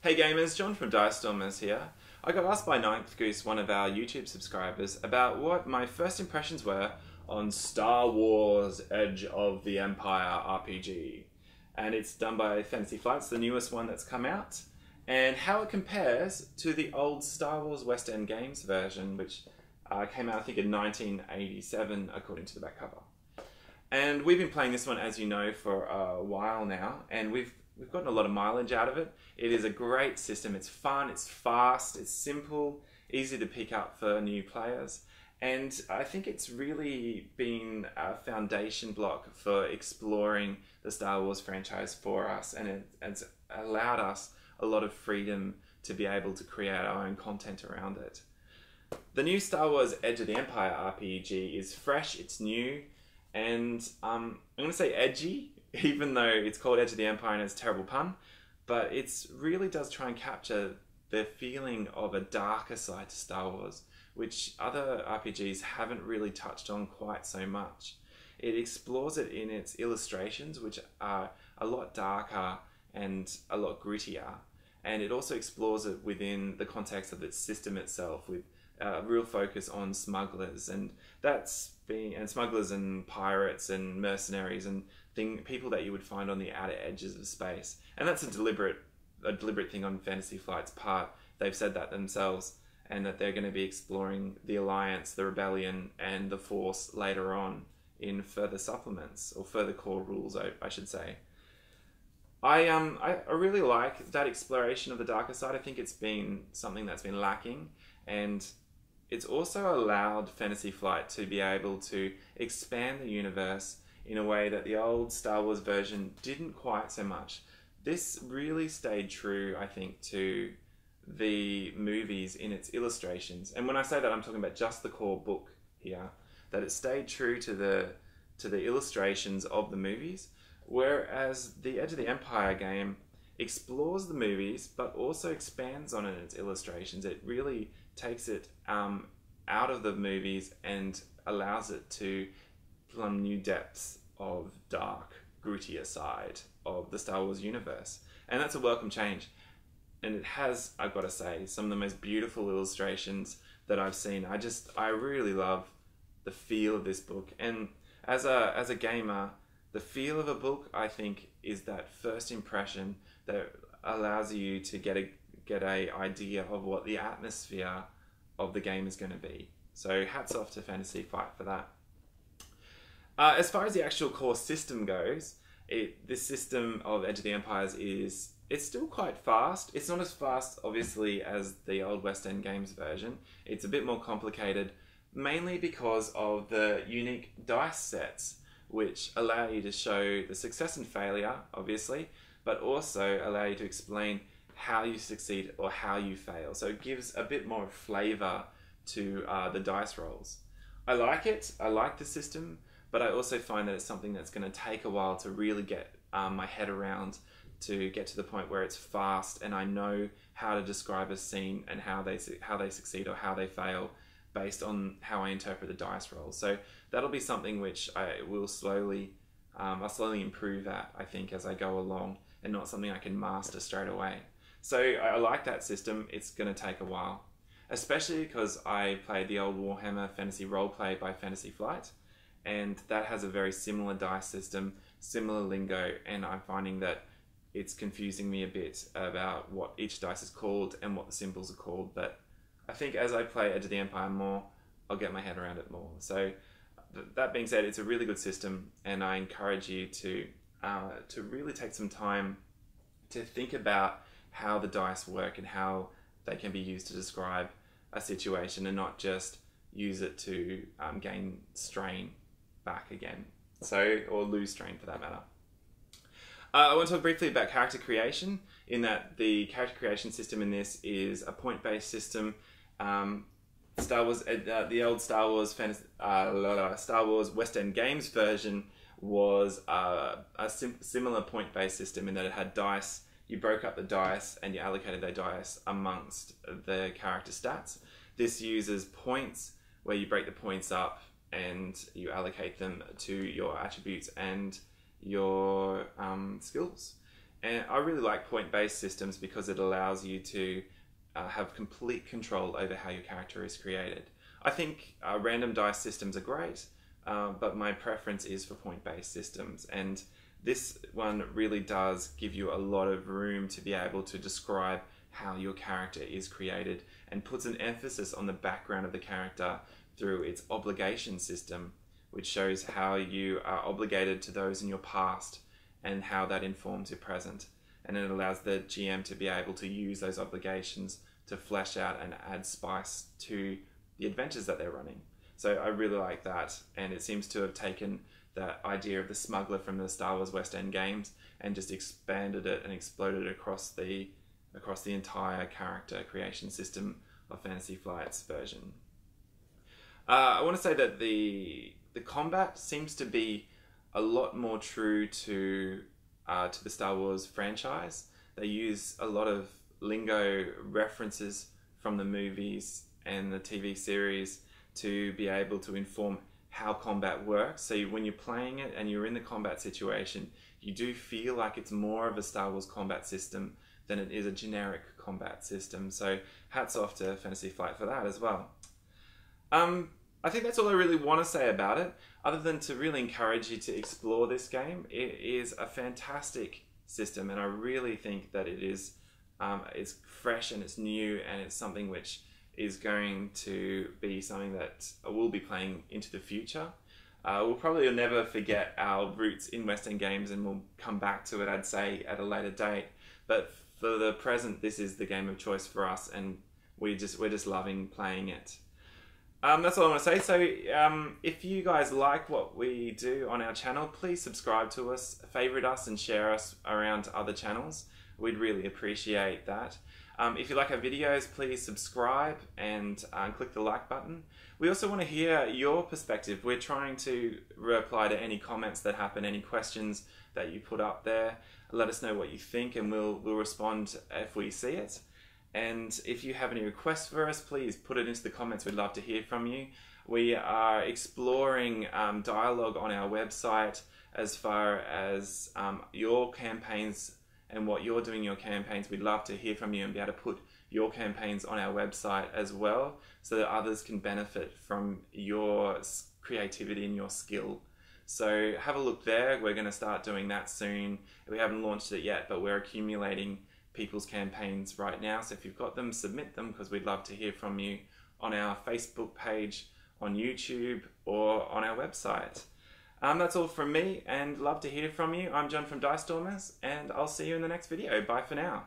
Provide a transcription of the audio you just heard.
Hey gamers, John from Dicestormers here. I got asked by Ninth Goose, one of our YouTube subscribers, about what my first impressions were on Star Wars Edge of the Empire RPG. And it's done by Fantasy Flight's the newest one that's come out, and how it compares to the old Star Wars West End Games version, which came out I think in 1987 according to the back cover. And we've been playing this one, as you know, for a while now, and we've gotten a lot of mileage out of it. It is a great system. It's fun, it's fast, it's simple, easy to pick up for new players. And I think it's really been a foundation block for exploring the Star Wars franchise for us, and it's allowed us a lot of freedom to be able to create our own content around it. The new Star Wars Edge of the Empire RPG is fresh, it's new, and I'm going to say edgy, even though it's called Edge of the Empire and it's a terrible pun, but it really does try and capture the feeling of a darker side to Star Wars, which other RPGs haven't really touched on quite so much. It explores it in its illustrations, which are a lot darker and a lot grittier, and it also explores it within the context of its system itself, with a real focus on smugglers, and smugglers and pirates and mercenaries and people that you would find on the outer edges of space. And that's a deliberate thing on Fantasy Flight's part. They've said that themselves, and that they're going to be exploring the Alliance, the Rebellion, and the Force later on in further supplements, or further core rules, I should say. I really like that exploration of the darker side. I think it's been something that's been lacking, and it's also allowed Fantasy Flight to be able to expand the universe in a way that the old Star Wars version didn't quite so much. This really stayed true, I think, to the movies in its illustrations. And when I say that, I'm talking about just the core book here, that it stayed true to the illustrations of the movies, whereas the Edge of the Empire game explores the movies but also expands on it in its illustrations. It really takes it out of the movies and allows it to plumb new depths of dark, grittier side of the Star Wars universe. And that's a welcome change. And it has, I've got to say, some of the most beautiful illustrations that I've seen. I really love the feel of this book. And as a gamer, the feel of a book, I think, is that first impression that allows you to get a idea of what the atmosphere of the game is going to be. So hats off to Fantasy Flight for that. As far as the actual core system goes, this system of Edge of the Empires it's still quite fast. It's not as fast, obviously, as the old West End Games version. It's a bit more complicated, mainly because of the unique dice sets, which allow you to show the success and failure, obviously, but also allow you to explain how you succeed or how you fail. So it gives a bit more flavour to the dice rolls. I like it. I like the system, but I also find that it's something that's going to take a while to really get my head around, to get to the point where it's fast and I know how to describe a scene and how they succeed or how they fail based on how I interpret the dice rolls. So that'll be something which I'll slowly improve at, I think, as I go along, and not something I can master straight away. So I like that system. It's going to take a while, especially because I played the old Warhammer Fantasy Roleplay by Fantasy Flight, and that has a very similar dice system, similar lingo, and I'm finding that it's confusing me a bit about what each dice is called and what the symbols are called. But I think as I play Edge of the Empire more, I'll get my head around it more. So that being said, it's a really good system, and I encourage you to really take some time to think about how the dice work and how they can be used to describe a situation, and not just use it to gain strain back again, or lose strain for that matter. I want to talk briefly about character creation, in that the character creation system in this is a point-based system. The old Star Wars West End Games version was a similar point-based system, in that it had dice. You broke up the dice and you allocated those dice amongst the character stats. This uses points, where you break the points up and you allocate them to your attributes and your skills. And I really like point-based systems because it allows you to have complete control over how your character is created. I think random dice systems are great, but my preference is for point-based systems. And this one really does give you a lot of room to be able to describe how your character is created and puts an emphasis on the background of the character through its obligation system, which shows how you are obligated to those in your past and how that informs your present. And it allows the GM to be able to use those obligations to flesh out and add spice to the adventures that they're running. So I really like that, and it seems to have taken that idea of the smuggler from the Star Wars West End games and just expanded it and exploded it across the entire character creation system of Fantasy Flight's version. I want to say that the combat seems to be a lot more true to the Star Wars franchise. They use a lot of lingo references from the movies and the TV series to be able to inform how combat works. So when you're playing it and you're in the combat situation, you do feel like it's more of a Star Wars combat system than it is a generic combat system. So hats off to Fantasy Flight for that as well. I think that's all I really want to say about it, other than to really encourage you to explore this game. It is a fantastic system, and I really think that it is it's fresh and it's new, and it's something which is going to be something that we'll be playing into the future. We'll probably never forget our roots in West End games, and we'll come back to it, I'd say, at a later date. But for the present, this is the game of choice for us, and we're just loving playing it. That's all I want to say. So if you guys like what we do on our channel, please subscribe to us, favorite us, and share us around to other channels. We'd really appreciate that. If you like our videos, please subscribe and click the like button. We also want to hear your perspective. We're trying to reply to any comments that happen, any questions that you put up there. Let us know what you think, and we'll respond if we see it. And if you have any requests for us, please put it into the comments. We'd love to hear from you. We are exploring dialogue on our website as far as your campaigns and what you're doing in your campaigns. We'd love to hear from you and be able to put your campaigns on our website as well, so that others can benefit from your creativity and your skill. So have a look there. We're going to start doing that soon. We haven't launched it yet, but we're accumulating people's campaigns right now. So if you've got them, submit them, because we'd love to hear from you on our Facebook page, on YouTube, or on our website. That's all from me, and love to hear from you. I'm John from Dicestormers, and I'll see you in the next video. Bye for now.